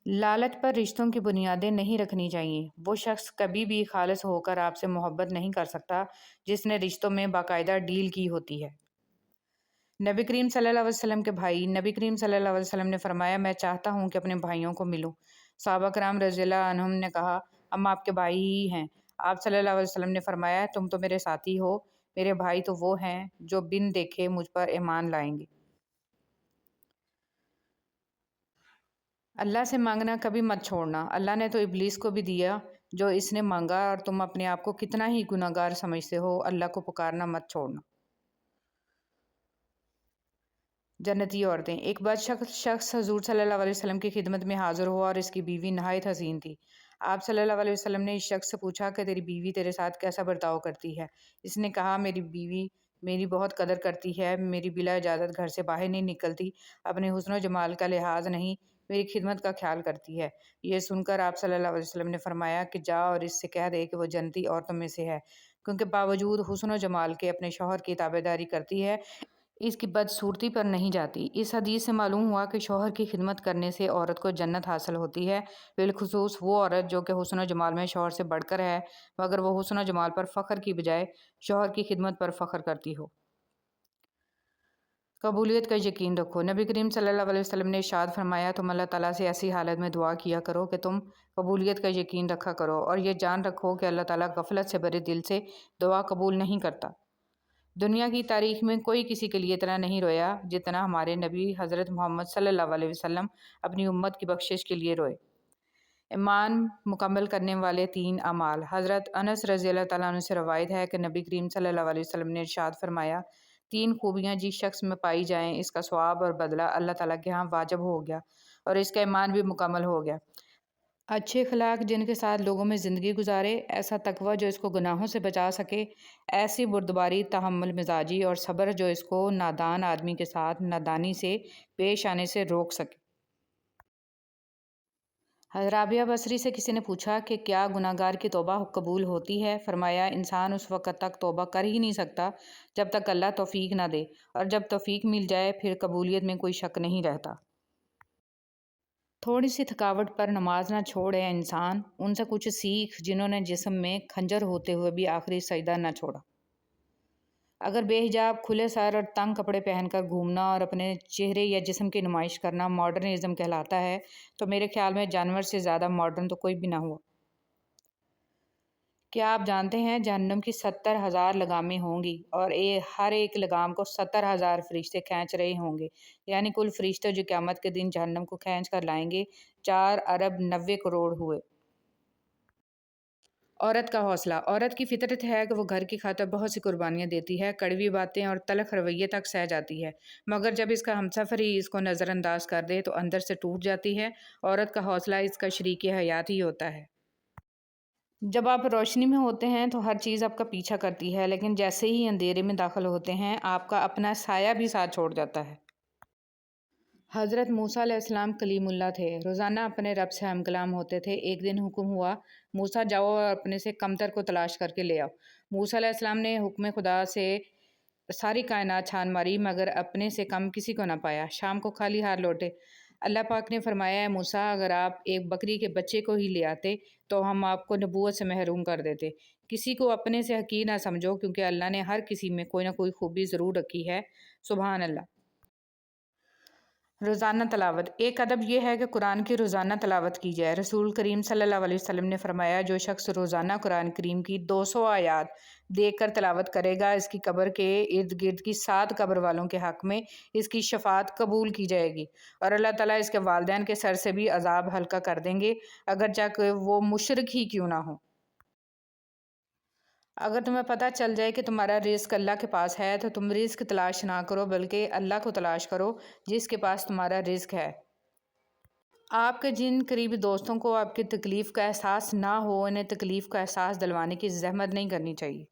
لالچ پر رشتوں کی بنیادیں نہیں رکھنی چاہیے۔ وہ شخص کبھی بھی خالص ہو کر آپ سے محبت نہیں کر سکتا جس نے رشتوں میں باقاعدہ ڈیل کی ہوتی ہے۔ نبی کریم صلی اللہ علیہ وسلم کے بھائی، نبی کریم صلی اللہ علیہ وسلم نے فرمایا، میں چاہتا ہوں کہ اپنے بھائیوں کو ملوں۔ صحابہ کرام رضی اللہ عنہم نے کہا، ہم آپ کے بھائی ہی ہیں۔ آپ صلی اللہ علیہ وسلم نے فرمایا، تم تو میرے ساتھی ہو، میرے بھائی تو وہ ہیں جو بن دیکھے مجھ پر ایمان لائیں گے۔ اللہ سے مانگنا کبھی مت چھوڑنا۔ اللہ نے تو ابلیس کو بھی دیا جو اس نے مانگا، اور تم اپنے آپ کو کتنا ہی گناہگار سمجھتے ہو، اللہ کو پکارنا مت چھوڑنا۔ جنتی عورتیں۔ ایک بار شخص حضور صلی اللہ علیہ وسلم کی خدمت میں حاضر ہوا اور اس کی بیوی نہایت حسین تھی۔ آپ صلی اللہ علیہ وسلم نے اس شخص سے پوچھا کہ تیری بیوی تیرے ساتھ کیسا برتاؤ کرتی ہے؟ اس نے کہا، میری بیوی میری بہت قدر کرتی ہے، میری بلا اجازت گھر سے باہر نہیں نکلتی، اپنے حسن و جمال کا لحاظ نہیں، میری خدمت کا خیال کرتی ہے۔ یہ سن کر آپ صلی اللہ علیہ وسلم نے فرمایا کہ جا اور اس سے کہہ دے کہ وہ جنتی عورتوں میں سے ہے، کیونکہ باوجود حسن و جمال کے اپنے شوہر کی تابعداری کرتی ہے، اس کی بدصورتی پر نہیں جاتی۔ اس حدیث سے معلوم ہوا کہ شوہر کی خدمت کرنے سے عورت کو جنت حاصل ہوتی ہے، بالخصوص وہ عورت جو کہ حسن و جمال میں شوہر سے بڑھ کر ہے، مگر وہ حسن و جمال پر فخر کی بجائے شوہر کی خدمت پر فخر کرتی ہو۔ قبولیت کا یقین رکھو۔ نبی کریم صلی اللہ علیہ وسلم نے ارشاد فرمایا، تم اللہ تعالیٰ سے ایسی حالت میں دعا کیا کرو کہ تم قبولیت کا یقین رکھا کرو، اور یہ جان رکھو کہ اللہ تعالیٰ غفلت سے بھرے دل سے دعا قبول نہیں کرتا۔ دنیا کی تاریخ میں کوئی کسی کے لیے اتنا نہیں رویا جتنا ہمارے نبی حضرت محمد صلی اللہ علیہ وسلم اپنی امت کی بخشش کے لیے روئے۔ ایمان مکمل کرنے والے 3 اعمال۔ حضرت انس رضی اللہ تعالیٰ عنہ سے روایت ہے کہ نبی کریم صلی اللہ علیہ وسلم نے ارشاد فرمایا، 3 خوبیاں جس شخص میں پائی جائیں، اس کا ثواب اور بدلہ اللہ تعالیٰ کے ہاں واجب ہو گیا اور اس کا ایمان بھی مکمل ہو گیا۔ اچھے اخلاق جن کے ساتھ لوگوں میں زندگی گزارے، ایسا تقوی جو اس کو گناہوں سے بچا سکے، ایسی بردباری، تحمل مزاجی اور صبر جو اس کو نادان آدمی کے ساتھ نادانی سے پیش آنے سے روک سکے۔ حضرت رابعہ بصری سے کسی نے پوچھا کہ کیا گناہگار کی توبہ قبول ہوتی ہے؟ فرمایا، انسان اس وقت تک توبہ کر ہی نہیں سکتا جب تک اللہ توفیق نہ دے، اور جب توفیق مل جائے پھر قبولیت میں کوئی شک نہیں رہتا۔ تھوڑی سی تھکاوٹ پر نماز نہ چھوڑے انسان، ان سے کچھ سیکھ جنہوں نے جسم میں خنجر ہوتے ہوئے بھی آخری سجدہ نہ چھوڑا۔ اگر بے حجاب، کھلے سر اور تنگ کپڑے پہن کر گھومنا اور اپنے چہرے یا جسم کی نمائش کرنا ماڈرنزم کہلاتا ہے تو میرے خیال میں جانور سے زیادہ ماڈرن تو کوئی بھی نہ ہوا۔ کیا آپ جانتے ہیں جہنم کی 70,000 لگامیں ہوں گی اور ہر ایک لگام کو 70,000 فرشتے کھینچ رہے ہوں گے، یعنی کل فرشتے جو قیامت کے دن جہنم کو کھینچ کر لائیں گے 4 ارب 90 کروڑ ہوئے۔ عورت کا حوصلہ۔ عورت کی فطرت ہے کہ وہ گھر کی خاطر بہت سی قربانیاں دیتی ہے، کڑوی باتیں اور تلخ رویے تک سہ جاتی ہے، مگر جب اس کا ہمسفر ہی اس کو نظر انداز کر دے تو اندر سے ٹوٹ جاتی ہے۔ عورت کا حوصلہ اس کا شریک حیات ہی ہوتا ہے۔ جب آپ روشنی میں ہوتے ہیں تو ہر چیز آپ کا پیچھا کرتی ہے، لیکن جیسے ہی اندھیرے میں داخل ہوتے ہیں آپ کا اپنا سایہ بھی ساتھ چھوڑ جاتا ہے۔ حضرت موسیٰ علیہ السلام کلیم اللہ تھے، روزانہ اپنے رب سے ہم کلام ہوتے تھے۔ ایک دن حکم ہوا، موسیٰ جاؤ اور اپنے سے کمتر کو تلاش کر کے لے آؤ۔ موسیٰ علیہ السلام نے حکم خدا سے ساری کائنات چھان ماری مگر اپنے سے کم کسی کو نہ پایا۔ شام کو خالی ہاتھ لوٹے۔ اللہ پاک نے فرمایا، اے موسیٰ، اگر آپ ایک بکری کے بچے کو ہی لے آتے تو ہم آپ کو نبوت سے محروم کر دیتے۔ کسی کو اپنے سے حقیر نہ سمجھو، کیونکہ اللہ نے ہر کسی میں کوئی نہ کوئی خوبی ضرور رکھی ہے۔ سبحان اللہ۔ روزانہ تلاوت۔ ایک ادب یہ ہے کہ قرآن کی روزانہ تلاوت کی جائے۔ رسول کریم صلی اللہ علیہ وسلم نے فرمایا، جو شخص روزانہ قرآن کریم کی 200 آیات دیکھ کر تلاوت کرے گا، اس کی قبر کے ارد گرد کی 7 قبر والوں کے حق میں اس کی شفاعت قبول کی جائے گی، اور اللہ تعالیٰ اس کے والدین کے سر سے بھی عذاب ہلکا کر دیں گے، اگرچہ کہ وہ مشرک ہی کیوں نہ ہوں۔ اگر تمہیں پتہ چل جائے کہ تمہارا رزق اللہ کے پاس ہے تو تم رزق تلاش نہ کرو بلکہ اللہ کو تلاش کرو جس کے پاس تمہارا رزق ہے۔ آپ کے جن قریبی دوستوں کو آپ کی تکلیف کا احساس نہ ہو، انہیں تکلیف کا احساس دلوانے کی زحمت نہیں کرنی چاہیے۔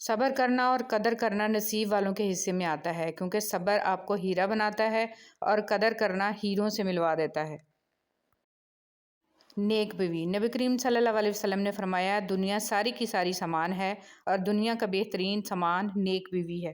صبر کرنا اور قدر کرنا نصیب والوں کے حصے میں آتا ہے، کیونکہ صبر آپ کو ہیرا بناتا ہے اور قدر کرنا ہیروں سے ملوا دیتا ہے۔ نیک بیوی۔ نبی کریم صلی اللہ علیہ وسلم نے فرمایا، دنیا ساری کی ساری سامان ہے اور دنیا کا بہترین سامان نیک بیوی ہے۔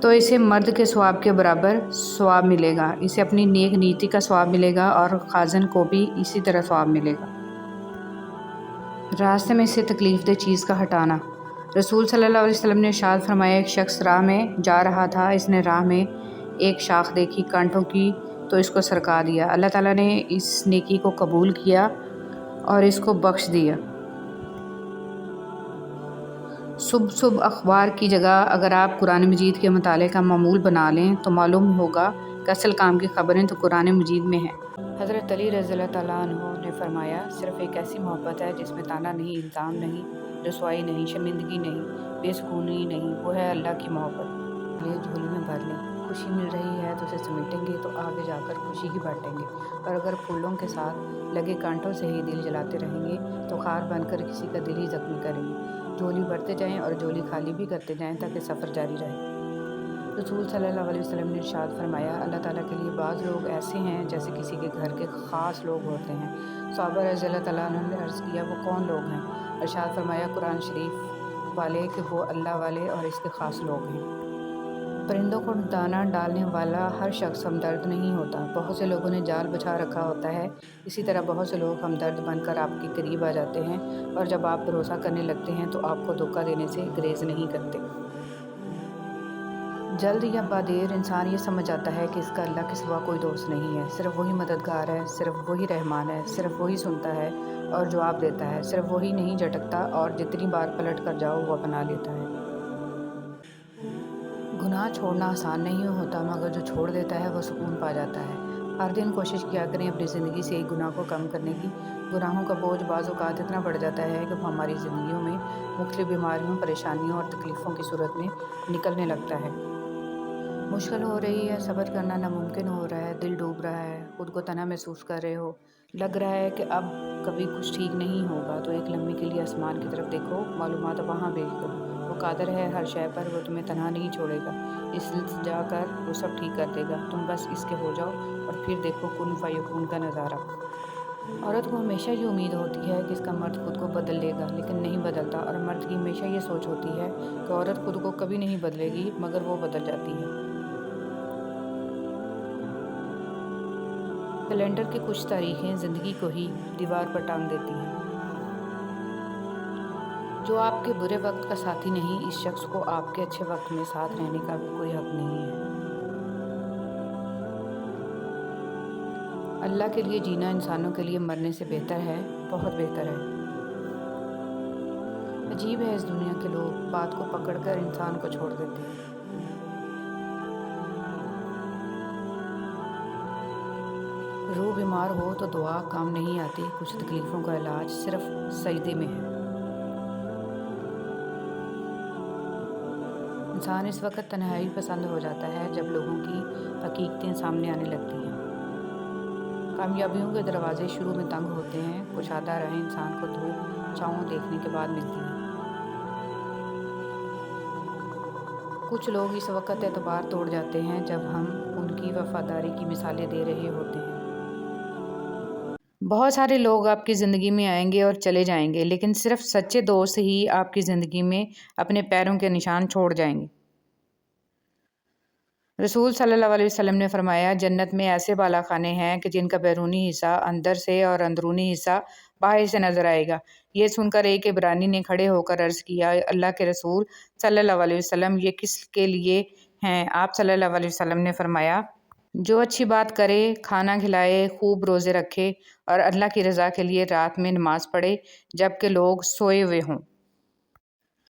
تو اسے مرد کے ثواب کے برابر ثواب ملے گا، اسے اپنی نیک نیتی کا ثواب ملے گا اور خازن کو بھی اسی طرح ثواب ملے گا۔ راستے میں اسے تکلیف دہ چیز کا ہٹانا۔ رسول صلی اللہ علیہ وسلم نے ارشاد فرمایا، ایک شخص راہ میں جا رہا تھا، اس نے راہ میں ایک شاخ دیکھی کانٹوں کی تو اس کو سرکا دیا۔ اللہ تعالیٰ نے اس نیکی کو قبول کیا اور اس کو بخش دیا۔ صبح اخبار کی جگہ اگر آپ قرآن مجید کے مطالعے کا معمول بنا لیں تو معلوم ہوگا کہ اصل کام کی خبریں تو قرآن مجید میں ہیں۔ حضرت علی رضی اللہ تعالیٰ عنہ نے فرمایا، صرف ایک ایسی محبت ہے جس میں تانا نہیں، الزام نہیں، رسوائی نہیں، شرمندگی نہیں، بے سکونی نہیں، وہ ہے اللہ کی محبت۔ یہ جھولی میں بھر لیں، خوشی مل رہی ہے تو اسے سمیٹیں گے تو آگے جا کر خوشی ہی بانٹیں گے، اور اگر پھولوں کے ساتھ لگے کانٹوں سے ہی دل جلاتے رہیں گے تو خار بن کر کسی کا دل ہی زخمی کریں گے۔ جھولی بھرتے جائیں اور جھولی خالی بھی کرتے جائیں تاکہ سفر جاری رہے۔ رسول صلی اللہ علیہ وسلم نے ارشاد فرمایا، اللہ تعالیٰ کے لیے بعض لوگ ایسے ہیں جیسے کسی کے گھر کے خاص لوگ ہوتے ہیں۔ صحابہ رضی اللہ تعالیٰ عنہ نے عرض کیا، وہ کون لوگ ہیں؟ ارشاد فرمایا، قرآن شریف والے کہ وہ اللہ والے اور اس کے خاص لوگ ہیں۔ پرندوں کو دانہ ڈالنے والا ہر شخص ہمدرد نہیں ہوتا، بہت سے لوگوں نے جال بچھا رکھا ہوتا ہے، اسی طرح بہت سے لوگ ہمدرد بن کر آپ کے قریب آ جاتے ہیں، اور جب آپ بھروسہ کرنے لگتے ہیں تو آپ کو دھوکہ دینے سے گریز نہیں کرتے۔ جلد یا بعدیر انسان یہ سمجھ جاتا ہے کہ اس کا اللہ کے سوا کوئی دوست نہیں ہے، صرف وہی مددگار ہے، صرف وہی رحمان ہے، صرف وہی سنتا ہے اور جواب دیتا ہے، صرف وہی نہیں جھٹکتا اور جتنی بار پلٹ کر جاؤ وہ اپنا لیتا ہے۔ گناہ چھوڑنا آسان نہیں ہوتا، مگر جو چھوڑ دیتا ہے وہ سکون پا جاتا ہے۔ ہر دن کوشش کیا کریں اپنی زندگی سے ایک گناہ کو کم کرنے کی۔ گناہوں کا بوجھ بعض اوقات اتنا بڑھ جاتا ہے کہ وہ ہماری زندگیوں میں مختلف بیماریوں، پریشانیوں اور تکلیفوں کی صورت میں نکلنے لگتا ہے۔ مشکل ہو رہی ہے، صبر کرنا ناممکن ہو رہا ہے، دل ڈوب رہا ہے، خود کو تنہا محسوس کر رہے ہو، لگ رہا ہے کہ اب کبھی کچھ ٹھیک نہیں ہوگا، تو ایک لمحے کے لیے آسمان کی طرف دیکھو، معلومات وہاں بھیج دو، وہ قادر ہے ہر شے پر، وہ تمہیں تنہا نہیں چھوڑے گا، اس جا کر وہ سب ٹھیک کر دے گا، تم بس اس کے ہو جاؤ اور پھر دیکھو کن فیکون کا نظارہ۔ عورت کو ہمیشہ یہ امید ہوتی ہے کہ اس کا مرد خود کو بدل لے گا، لیکن نہیں بدلتا، اور مرد کی ہمیشہ یہ سوچ ہوتی ہے کہ عورت خود کو کبھی نہیں بدلے گی، مگر وہ بدل جاتی ہے۔ کیلنڈر کی کچھ تاریخیں زندگی کو ہی دیوار پر ٹانگ دیتی ہیں۔ جو آپ کے برے وقت کا ساتھی نہیں، اس شخص کو آپ کے اچھے وقت میں ساتھ رہنے کا بھی کوئی حق نہیں ہے۔ اللہ کے لیے جینا انسانوں کے لیے مرنے سے بہتر ہے، بہت بہتر ہے۔ عجیب ہے اس دنیا کے لوگ، بات کو پکڑ کر انسان کو چھوڑ دیتے ہیں۔ روح بیمار ہو تو دعا کام نہیں آتی، کچھ تکلیفوں کا علاج صرف سجدے میں ہے۔ انسان اس وقت تنہائی پسند ہو جاتا ہے جب لوگوں کی حقیقتیں سامنے آنے لگتی ہیں۔ کامیابیوں کے دروازے شروع میں تنگ ہوتے ہیں، کشادہ راہیں انسان کو دھوپ چھاؤں دیکھنے کے بعد ملتی ہیں۔ کچھ لوگ اس وقت اعتبار توڑ جاتے ہیں جب ہم ان کی وفاداری کی مثالیں دے رہے ہوتے ہیں۔ بہت سارے لوگ آپ کی زندگی میں آئیں گے اور چلے جائیں گے، لیکن صرف سچے دوست ہی آپ کی زندگی میں اپنے پیروں کے نشان چھوڑ جائیں گے۔ رسول صلی اللہ علیہ وسلم نے فرمایا، جنت میں ایسے بالا خانے ہیں کہ جن کا بیرونی حصہ اندر سے اور اندرونی حصہ باہر سے نظر آئے گا۔ یہ سن کر ایک عبرانی نے کھڑے ہو کر عرض کیا، اللہ کے رسول صلی اللہ علیہ وسلم، یہ کس کے لیے ہیں؟ آپ صلی اللہ علیہ وسلم نے فرمایا، جو اچھی بات کرے، کھانا کھلائے، خوب روزے رکھے اور اللہ کی رضا کے لیے رات میں نماز پڑھے جب کہ لوگ سوئے ہوئے ہوں۔